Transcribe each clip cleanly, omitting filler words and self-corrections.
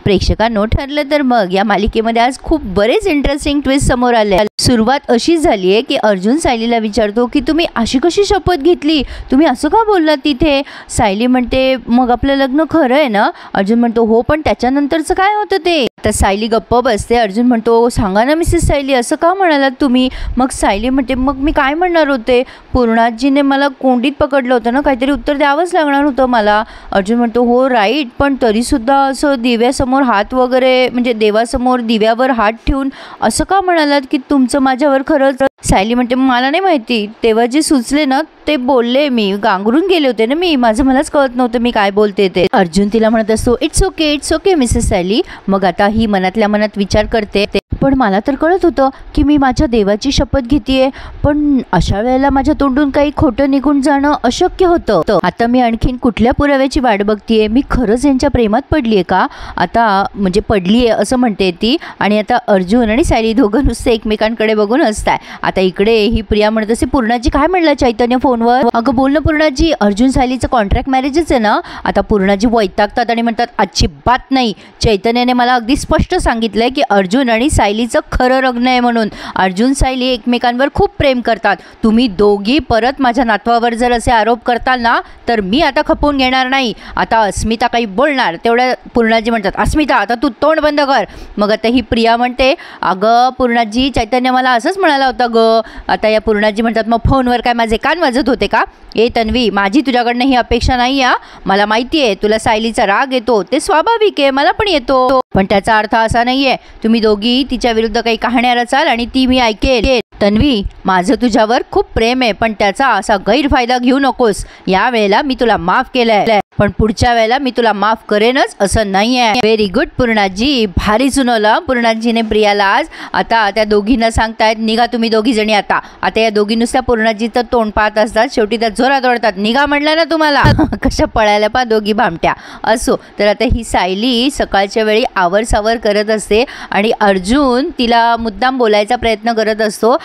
प्रेक्षकांनो, ठरलं तर मग या मालिकेमध्ये आज खूप बरेच इंटरेस्टिंग ट्विस्ट समोर आले। सुरुवात अशी झाली आहे की अर्जुन सायलीला विचारतो की तुम्ही अशी कशी शपथ घेतली, तुम्ही असं का बोललात तिथे। सायली म्हणते मग आपलं लग्न खरं आहे ना। अर्जुन म्हणतो हो, पण त्याच्यानंतरचं काय होतं ते। तर सायली गप्प बसते। अर्जुन म्हणतो सांगा ना मिसेस सायली, असं का म्हणालात तुम्ही। मग सायली म्हणते मग मी काय म्हणणार होते, पूर्णाजीने मला कोंडीत पकडलं होतं ना, काहीतरी उत्तर द्यावंच लागणार होतं मला। अर्जुन म्हणतो हो राईट, पण तरीसुद्धा असं दिव्यासमोर हात वगैरे, म्हणजे देवासमोर दिव्यावर हात ठेवून असं का म्हणालात की तुमचं माझ्यावर खरंच। सायली म्हणते मला नाही माहिती, तेव्हा जे सुचले ना ते बोलले, मी गांगरून गेले होते ना, माझं मलाच कळत नव्हतं मी काय बोलते ते। अर्जुन तिला म्हणत असतो इट्स ओके मिसेस सायली। मग आता ही मनातल्या मनात विचार करते, पण मला तर कळत होतं की मी माझ्या देवाची शपथ घेतेय, पण अशा वेळेला माझ्या तोंडून काही खोटं निघून जाणं अशक्य होतं। आता मी आणखीन कुठल्या पुराव्याची वाट बघतीये, मी खरंच यांच्या प्रेमात पडलीये का आता, म्हणजे पडलीये असं म्हणते ती। आणि आता अर्जुन आणि सायली दोघं नुसते एकमेकांकडे बघून हसताय। आता इकडे ही प्रिया म्हणत असते पूर्णाजी काय म्हणलं चैतन्य फोनवर। अगं बोल ना पूर्णाजी, अर्जुन सायलीचं कॉन्ट्रॅक्ट मॅरेजच आहे ना। आता पूर्णाजी वैतागतात आणि म्हणतात अजिबात नाही, चैतन्याने मला अगदी स्पष्ट सांगितलंय की अर्जुन आणि सायलीचं खरं लग्न आहे म्हणून। अर्जुन सायली एकमेकांवर खूप प्रेम करतात, तुम्ही दोघी परत माझ्या नातवावर जर असे आरोप करताल ना तर मी आता खपवून घेणार नाही। आता अस्मिता काही बोलणार तेवढ्या पूर्णाजी म्हणतात अस्मिता आता तू तोंड बंद कर। मग आता ही प्रिया म्हणते अगं पूर्णाजी, चैतन्य मला असंच म्हणाला होता ग। आता या पूर्णाजी म्हणतात मग फोनवर काय माझे कान वाजत होते का। ए तन्वी, माझी तुझ्याकडनं ही अपेक्षा नाही आहे, मला माहिती आहे तुला सायलीचा राग येतो, ते स्वाभाविक आहे, मला पण येतो, पण त्याचा अर्थ असा नाहीये तुम्ही दोघी तिच्या विरुद्ध काही कहाण्या रचाल आणि ती मी ऐकेल। तन्वी, माझं तुझ्यावर खूप प्रेम आहे, पण त्याचा असा गैरफायदा घेऊ नकोस। या वेळेला मी तुला माफ केलंय, पण पुढच्या वेळेला मी तुला माफ करेनच असं नाहीये। व्हेरी गुड पूर्णाजी, भारी सुनवलं पूर्णाजीने प्रियाला आज। आता त्या दोघींना सांगतायत निघा तुम्ही दोघी जणी आता। आता या दोघी नुसत्या पूर्णाजीचं तोंड पाहत असतात, शेवटी त्या जोरात ओरडतात निघा म्हटलं ना तुम्हाला। कशा पळायला पा दोघी भामट्या। असो तर आता ही सायली सकाळच्या वेळी आवरसावर करत असते आणि अर्जुन तिला मुद्दाम बोलायचा प्रयत्न करत असतो,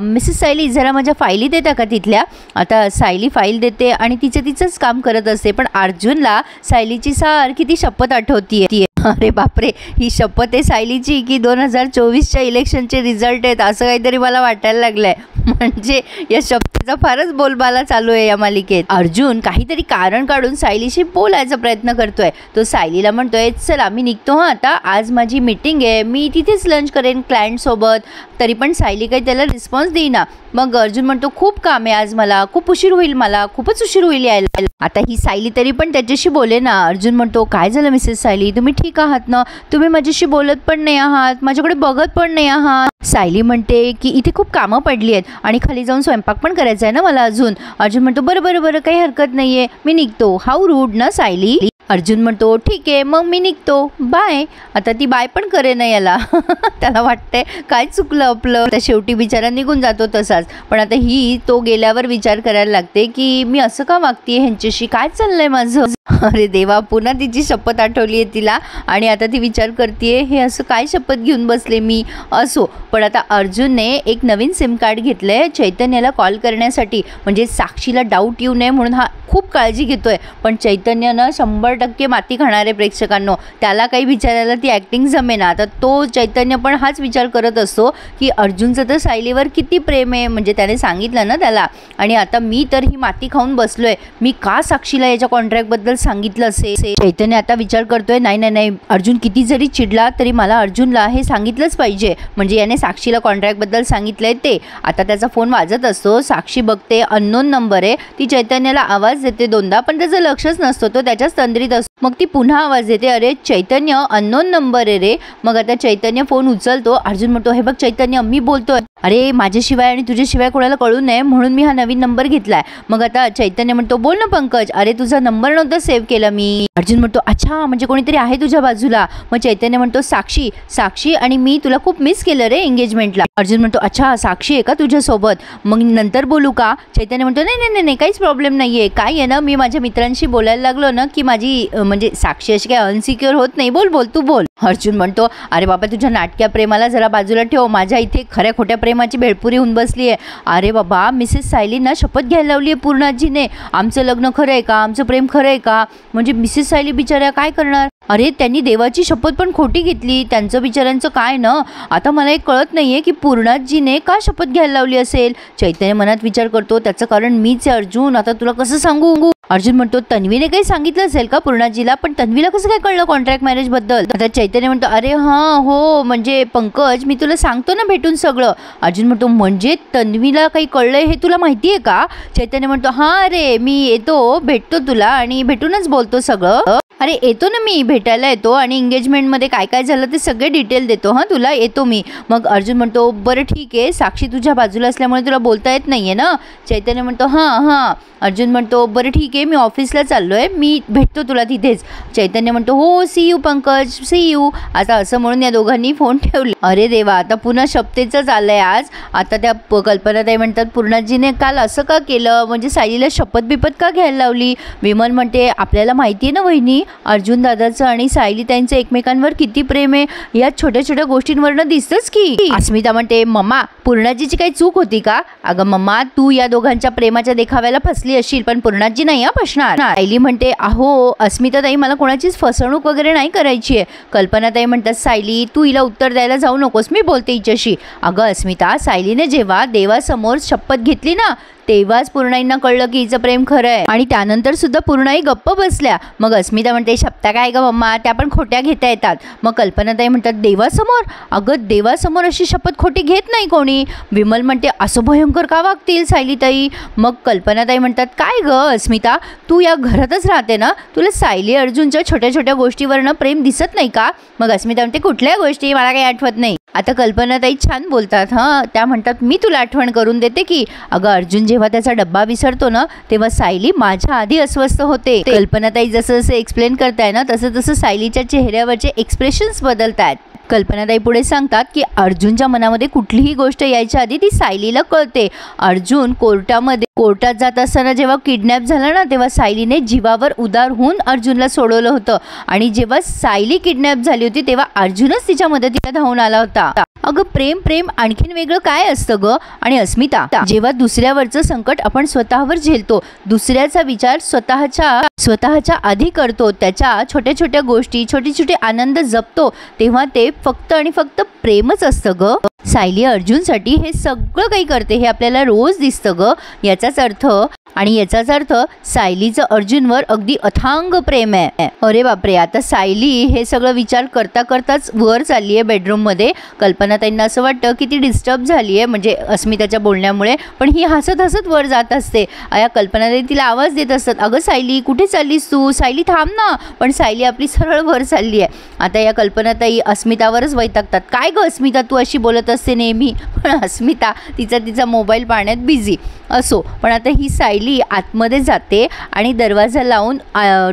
मिसेस सायली जरा माझ्या फायली देता का तिथल्या। आता सायली फाईल देते आणि तिचंच काम करत असते, पण अर्जुनला सायलीची सारखी ती शपथ आठवतीये। अरे बापरे, ही शपथ आहे सायलीची की 2024च्या इलेक्शनचे रिझल्ट आहेत असं काहीतरी मला वाटायला लागलंय। म्हणजे या शपथेचा फारच बोलबाला चालू आहे या मालिकेत। अर्जुन काहीतरी कारण काढून सायलीशी बोलायचा प्रयत्न करतोय। तो सायलीला म्हणतोय चल आम्ही निघतो हा, आता आज माझी मीटिंग आहे, मी तिथेच लंच करेन क्लायंट सोबत। तरी पण सायली काही त्याला रिस्पॉन्स देईना। मग अर्जुन म्हणतो खूप काम आहे आज, मला खूप उशीर होईल, मला खूपच उशीर होईल यायला। आता ही सायली तरी पण त्याच्याशी बोले ना। अर्जुन म्हणतो काय झालं मिसेस सायली, तुम्ही ठीक आहात ना, तुम्ही माझ्याशी बोलत पण नाही आहात, माझ्याकडे बघत पण नाही आहात। सायली म्हणते की इथे खूप कामं पडली आहेत आणि खाली जाऊन स्वयंपाक पण करायचा आहे ना मला अजून। अर्जुन म्हणतो बरं काही हरकत नाहीये, मी निघतो। हाऊ रूड ना सायली। अर्जुन म्हणतो ठीक आहे मग मी निघतो, बाय। आता ती बाय पण करे ना याला त्याला वाटतंय काय चुकलं आपलं, तर शेवटी बिचारा निघून जातो तसाच। पण आता ही तो गेल्यावर विचार करायला लागते की मी असं का वागतेय ह्यांच्याशी, काय चाललंय माझं। अरे देवा, पुन्हा तिची शपथ आठवली आहे तिला आणि आता ती विचार करते हे असं काय शपथ घेऊन बसले मी। असो पण आता अर्जुनने एक नवीन सिम कार्ड घेतलंय चैतन्याला कॉल करण्यासाठी, म्हणजे साक्षीला डाऊट येऊ नये म्हणून हा खूप काळजी घेतोय। पण चैतन्यनं 100% माती खाणारे प्रेक्षकांनो, त्याला काही विचारायला ती ॲक्टिंग जमेना। तर तो चैतन्य पण हाच विचार करत असतो की अर्जुनचं तर सायलीवर किती प्रेम आहे, म्हणजे त्याने सांगितलं ना त्याला, आणि आता मी तर ही माती खाऊन बसलोय, मी का साक्षीला याच्या कॉन्ट्रॅक्टबद्दल सांगितलं असेल। चैतन्य आता विचार करतोय नाही अर्जुन किती जरी चिडला तरी मला अर्जुनला हे सांगितलंच पाहिजे, म्हणजे याने साक्षीला कॉन्ट्रॅक्टबद्दल सांगितलंय ते। आता त्याचा फोन वाजत असतो, साक्षी बघते अननोन नंबर आहे, ती चैतन्याला आवाज देते दोनदा पण त्याचं लक्षच नसतो, तो त्याच्याच तंद्रीत असतो। मग ती पुन्हा आवाज देते अरे चैतन्य अननोन नंबर आहे रे। मग आता चैतन्य फोन उचलतो। अर्जुन म्हणतो हे बघ चैतन्य मी बोलतोय, अरे माझ्याशिवाय आणि तुझ्याशिवाय कोणाला कळू नये म्हणून मी हा नवीन नंबर घेतलाय। मग आता चैतन्य म्हणतो बोल ना पंकज, अरे तुझा नंबर नव्हता सेव्ह केला मी। अर्जुन म्हणतो अच्छा म्हणजे कोणीतरी आहे तुझ्या बाजूला। मग चैतन्य म्हणतो साक्षी आणि मी तुला खूप मिस केलं रे एंगेजमेंटला। अर्जुन म्हणतो अच्छा साक्षी आहे का तुझ्यासोबत, मग नंतर बोलू का। चैतन्य म्हणतो नाही काहीच प्रॉब्लेम नाहीये, काय आहे ना मी माझ्या मित्रांशी बोलायला लागलो ना की माझी म्हणजे साक्षी अशी काय अनसिक्युअर होत नाही, बोल तू बोल। अर्जुन म्हणतो, अरे बाबा तुझ्या नाटक्या प्रेमाला जरा बाजूला ठेव, माझ्या इथे खऱ्या खोट्या प्रेमाची भेळपुरी होऊन बसली आहे. अरे बाबा मिसेस सायलींना शपथ घ्यायला लावली आहे पूर्णाजीने, आमचं लग्न खरं आहे का, आमचं प्रेम खरं आहे का. म्हणजे मिसेस सायली बिचाऱ्या काय करणार. अरे त्यांनी देवाची शपथ पण खोटी घेतली, त्यांचं बिचाऱ्यांचं काय ना. आता मला एक कळत नाही आहे की पूर्णाजीने का शपथ घ्यायला लावली असेल. चैतन्य मनात विचार करतो, त्याचं कारण मीच आहे अर्जुन, आता तुला कसं सांगू. अर्जुन म्हणतो, तन्वीने काही सांगितलं असेल का पूर्णाजीला, पण तन्वीला कसं काय कळलं कॉन्ट्रॅक्ट मॅरेज बद्दल. आता चैतन्य म्हणतो, अरे हां हो म्हणजे पंकज मी तुला सांगतो ना भेटून सगळं. अर्जुन म्हणतो, म्हणजे तन्वीला काही कळलंय हे तुला माहिती आहे का. चैतन्य म्हणतो, हां अरे मी येतो, भेटतो तुला आणि भेटूनच बोलतो सगळं. अरे येतो ना मी, भेटायला येतो आणि एंगेजमेंटमध्ये काय काय झालं ते सगळे डिटेल देतो, हां तुला येतो मी. मग अर्जुन म्हणतो, बरं ठीक आहे, साक्षी तुझ्या बाजूला असल्यामुळे तुला बोलता येत नाही आहे ना. चैतन्य म्हणतो, हां हां. अर्जुन म्हणतो, बरं ठीक आहे, मी ऑफिसला चाललो आहे, मी भेटतो तुला तिथेच. चैतन्य म्हणतो, हो see you Pankaj, see you. आता असं म्हणून या दोघांनी फोन ठेवले. अरे देवा, आता पुन्हा शपथेचंच आलं आहे आज. आता त्या कल्पनाताई म्हणतात, पूर्णाजीने काल असं का केलं, म्हणजे सायलीला शपथ बिपत का घ्यायला लावली. विमल म्हणते, आपल्याला माहिती आहे ना वहिनी, अर्जुन दादाचं आणि सायली त्यांचं एकमेकांवर किती प्रेम आहे, या छोट्या छोट्या गोष्टींवरनं दिसतंच की. अस्मिता म्हणते, मम्मा पूर्णाजीची काही चूक होती का. अगं मम्मा तू या दोघांच्या प्रेमाच्या देखाव्याला फसली असशील, पण पूर्णाजी नाही फसणार. सायली म्हणते, अहो अस्मिताताई मला कोणाचीच फसवणूक वगैरे नाही करायची आहे. कल्पनाताई म्हणतात, सायली तू हिला उत्तर द्यायला जाऊ नकोस, मी बोलते हिच्याशी. अगं अस्मिता, सायलीने जेव्हा देवासमोर शपथ घेतली ना तेव्हाच पूर्णाईंना कळलं की हिचं प्रेम खरं आहे, आणि त्यानंतर सुद्धा पूर्णाई गप्प बसल्या. मग अस्मिता म्हणते, शपथा काय ग मम्मा, त्या पण खोट्या घेता येतात. मग कल्पनाताई म्हणतात, देवासमोर. अगं देवासमोर अशी शपथ खोटी घेत नाही कोणी. विमल म्हणते, असं भयंकर का वागतील सायलीताई. मग कल्पनाताई म्हणतात, काय ग अस्मिता, तू या घरातच राहते ना, तुला सायली अर्जुनच्या छोट्या छोट्या गोष्टीवरनं प्रेम दिसत नाही का. मग अस्मिता म्हणते, कुठल्या गोष्टी, मला काही आठवत नाही. आता कल्पनाताई छान बोलतात, हां त्या म्हणतात, मी तुला आठवण करून देते की. अगं अर्जुन जेव्हा त्याचा डब्बा विसरतो ना तेव्हा सायली माझ्या आधी अस्वस्थ होते. कल्पनाताई जसं जसं एक्सप्लेन करताय ना तसं तसं सायलीच्या चेहऱ्यावरचे एक्सप्रेशन्स बदलत आहेत. कल्पनाताई पुढे सांगतात की अर्जुनच्या मनामध्ये कुठलीही गोष्ट यायच्या आधी ती सायलीला कळते. अर्जुन कोर्टात जात असताना जेव्हा किडनॅप झाला ना तेव्हा सायलीने जीवावर उदार होऊन अर्जुनला सोडवलं होतं, आणि जेव्हा सायली किडनॅप झाली होती तेव्हा अर्जुनच तिच्या मदतीला धावून आला होता. अगं प्रेम प्रेम आणखीन वेगळं काय असतं ग. आणि अस्मिता, जेव्हा दुसऱ्यावरचं संकट आपण स्वतःवर झेलतो, दुसऱ्याचा विचार स्वतःच्या आधी करतो, त्याच्या छोट्या छोट्या गोष्टी छोटे छोटे आनंद जपतो, तेव्हा ते फक्त आणि फक्त प्रेमच असतं ग. सायली अर्जुनसाठी हे सगळं काही करते हे आपल्याला रोज दिसतं ग. याचाच अर्थ सायलीचं अर्जुनवर अगदी अथांग प्रेम आहे. अरे बापरे, आता सायली हे सगळं विचार करता करताच वर चालली आहे बेडरूममध्ये. कल्पनाताईंना असं वाटतं की ती डिस्टर्ब झाली आहे म्हणजे अस्मिताच्या बोलण्यामुळे, पण ही हसत हसत वर जात असते. या कल्पनाताई तिला आवाज देत असतात, अगं सायली कुठे चाललीस तू, सायली थांब ना. पण सायली आपली सरळ वर चालली आहे. आता या कल्पनाताई अस्मितावरच वैतागतात, काय ग अस्मिता तू अशी बोलत असते नेहमी. पण अस्मिता तिचा मोबाईल पाहण्यात बिझी असो. पण आता ही सायली आतमध्ये जाते आणि दरवाजा लावून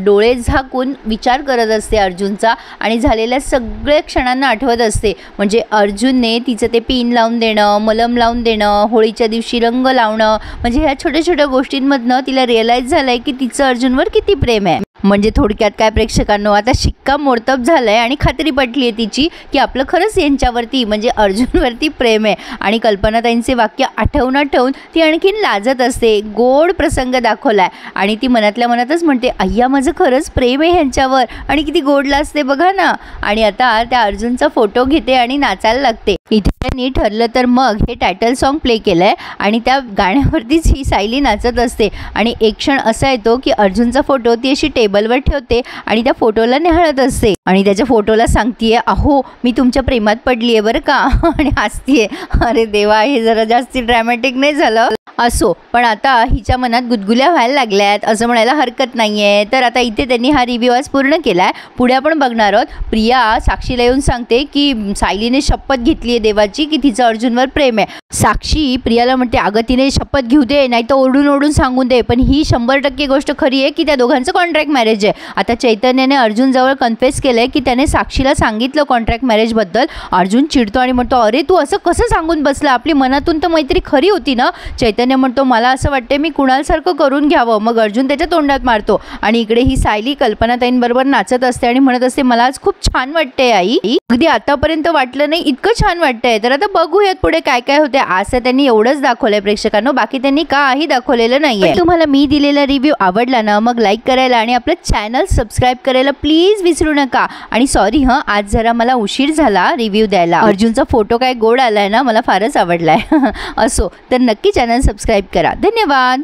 डोळे झाकून विचार करत असते अर्जुनचा, आणि झालेल्या सगळ्या क्षणांना आठवत असते. म्हणजे अर्जुनने तिचं ते पिन लावून देणं, मलम लावून देणं, होळीच्या दिवशी रंग लावणं, म्हणजे ह्या छोट्या छोट्या गोष्टींमधनं तिला रिअलाईज झालंय की तिचं अर्जुनवर किती प्रेम आहे. म्हणजे थोडक्यात काय प्रेक्षकांनो, आता शिक्कामोर्तब झालंय आणि खात्री पटली आहे तिची की आपलं खरंच यांच्यावरती म्हणजे अर्जुनवरती प्रेम आहे. आणि कल्पनाताईंचे वाक्य आठवून ती आणखीन लाजत असते. गोड प्रसंग दाखवलाय आणि ती मनातल्या मनातच म्हणते, अय्या माझं खरंच प्रेम आहे ह्यांच्यावर, आणि किती गोड लाजते बघा ना. आणि आता त्या अर्जुनचा फोटो घेते आणि नाचायला लागते. इथे त्यांनी ठरलं तर मग हे टायटल सॉन्ग प्ले केलंय आणि त्या गाण्यावरतीच ही सायली नाचत असते. आणि एक क्षण असा येतो की अर्जुनचा फोटो ती अशी टेबलवर ठेवते आणि त्या फोटोला निहाळत असते आणि त्याच्या फोटोला सांगतीये, अहो मी तुमच्या प्रेमात पडलीये बरं का, आणि हसतीये. अरे देवा, हे जरा जास्ती ड्रॅमॅटिक नाही झालं. असो, पण आता हिच्या मनात गुदगुल्या व्हायला लागल्यात असं म्हणायला हरकत नाहीये. तर आता इथे त्यांनी हा रिव्ह्यू आज पूर्ण केलाय. पुढे आपण बघणार आहोत. प्रिया साक्षीला येऊन सांगते की सायलीने शपथ घेतली आहे देवाची की तिचं अर्जुनवर प्रेम आहे. साक्षी प्रियाला म्हणते, अगं तिने शपथ घेऊ दे, नाही तर ओरडून ओरडून सांगून दे. पण ही 100% गोष्ट खरी आहे की त्या दोघांचं कॉन्ट्रॅक्ट मॅरेज आहे. आता चैतन्याने अर्जुनजवळ कन्फेस केलंय की त्याने साक्षीला सांगितलं कॉन्ट्रॅक्ट मॅरेजबद्दल. अर्जुन चिडतो आणि म्हणतो, अरे तू असं कसं सांगून बसला, आपली मनातून तर मैत्री खरी होती ना. चैतन्य म्हणतो, मला असं वाटते मी कुणालसारखं करून घ्यावं. मग अर्जुन त्याच्या तोंडात मारतो आणि इकडे ही सायली कल्पनाताईंबरोबर नाचत असते आणि म्हणत असते, मला आज खूप छान वाटते आई, अगदी आतापर्यंत वाटलं नाही इतकं छान वाटतंय. तर आता बघूयात पुढे काय काय होते. आज त्यांनी एवढंच दाखवलंय प्रेक्षकांनो, बाकी त्यांनी काही दाखवलेलं नाहीये. तुम्हाला मी दिलेला रिव्ह्यू आवडला ना, मग लाईक करायला आणि आपलं चॅनल सबस्क्राईब करायला प्लीज विसरू नका. आणि सॉरी आज जरा मला उशीर झाला रिव्ह्यू द्यायला. अर्जुनचा फोटो काय गोड आलाय ना, मला फारच आवडलाय. असो तर नक्की चॅनल सबस्क्राईब करा. धन्यवाद.